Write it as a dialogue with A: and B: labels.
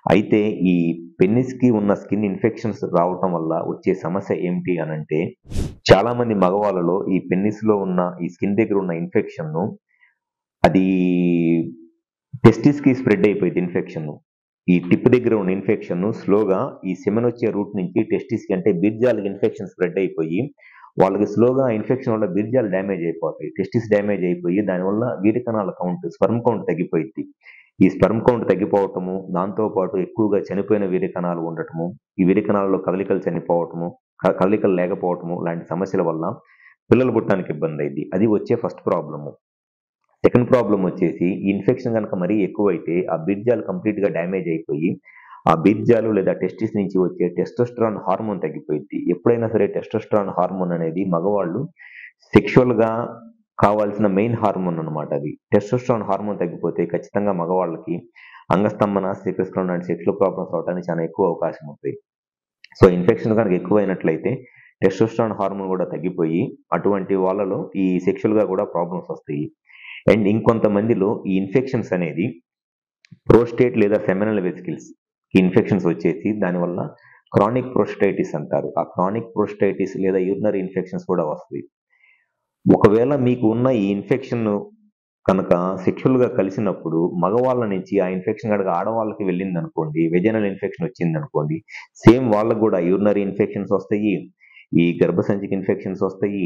A: అయితే ఈ పెన్నిస్‌కి ఉన్న స్కిన్ ఇన్ఫెక్షన్స్ రావటం వల్ల వచ్చే సమస్య ఏమిటి అనంటే, చాలామంది మగవాళ్ళలో ఈ పెన్నిస్‌లో ఉన్న ఈ స్కిన్ దగ్గర ఉన్న ఇన్ఫెక్షన్‌ను అది టెస్టిస్‌కి స్ప్రెడ్ అయిపోయిద్ది ఇన్ఫెక్షను. ఈ టిప్ దగ్గర ఉన్న ఇన్ఫెక్షన్‌ను స్లోగా ఈ సెమెనొచ్చే రూట్ నుంచి టెస్టిస్‌కి అంటే బీర్జాలకి ఇన్ఫెక్షన్ స్ప్రెడ్ అయిపోయి, వాళ్ళకి స్లోగా ఇన్ఫెక్షన్ వల్ల బీర్జాలు డ్యామేజ్ అయిపోతాయి. టెస్టిస్ డ్యామేజ్ అయిపోయి దానివల్ల వీర్య కణాల కౌంట్, స్పెర్మ్ కౌంట్ తగ్గిపోయిద్ది. ఈ స్పెర్మ్ కౌంట్ తగ్గిపోవటము, దాంతో పాటు ఎక్కువగా చనిపోయిన వీర్య కణాలు ఉండటము, ఈ వీర్య కణాలలో కదలికలు చనిపోవటము, కదలికలు లేకపోవటము లాంటి సమస్యల వల్ల పిల్లలు పుట్టడానికి ఇబ్బందయిద్ది. అది వచ్చే ఫస్ట్ ప్రాబ్లము. సెకండ్ ప్రాబ్లమ్ వచ్చేసి ఈ ఇన్ఫెక్షన్ గనక మరీ ఎక్కువైతే ఆ బీర్జాలు కంప్లీట్‌గా డ్యామేజ్ అయిపోయి, ఆ బీర్జాలు లేదా టెస్టిస్ నుంచి వచ్చే టెస్టోస్టెరాన్ హార్మోన్ తగ్గిపోయిద్ది. ఎప్పుడైనా సరే టెస్టోస్టెరాన్ హార్మోన్ అనేది మగవాళ్ళు సెక్షువల్‌గా కావాల్సిన మెయిన్ హార్మోన్ అన్నమాట అది. టెస్టోస్టెరాన్ హార్మోన్ తగ్గిపోతే ఖచ్చితంగా మగవాళ్ళకి అంగస్తంభన, స్థితిస్ఖలనం లాంటి సెక్సువల్ ప్రాబ్లమ్స్ రావడానికి చాలా ఎక్కువ అవకాశం ఉంటాయి. సో, ఇన్ఫెక్షన్ గనక ఎక్కువైనట్లయితే టెస్టోస్టెరాన్ హార్మోన్ గూడా తగ్గిపోయి, అటువంటి వాళ్ళలో ఈ సెక్షువల్‌గా గూడా ప్రాబ్లమ్స్ వస్తాయి. అండ్ ఇంకొంతమందిలో ఈ ఇన్ఫెక్షన్స్ అనేది ప్రోస్టేట్ లేదా సెమినల్ వెసికిల్స్ ఈ ఇన్ఫెక్షన్స్ వచ్చేసి దానివల్ల క్రానిక్ ప్రోస్టైటిస్ అంటారు. ఆ క్రానిక్ ప్రోస్టైటిస్ లేదా యూరినరీ ఇన్ఫెక్షన్స్ కూడా వస్తాయి. ఒకవేళ మీకు ఉన్న ఈ ఇన్ఫెక్షన్ కనుక సెక్షువల్‌గా కలిసినప్పుడు మగవాళ్ళ నుంచి ఆ ఇన్ఫెక్షన్ గనక ఆడవాళ్ళకి వెళ్ళిందనుకోండి, వెజైనల్ ఇన్ఫెక్షన్ వచ్చిందనుకోండి, సేమ్ వాళ్ళకి గూడా యూరినరీ ఇన్ఫెక్షన్స్ వస్తాయి. ఈ గర్భసంచికి ఇన్ఫెక్షన్స్ వస్తాయి.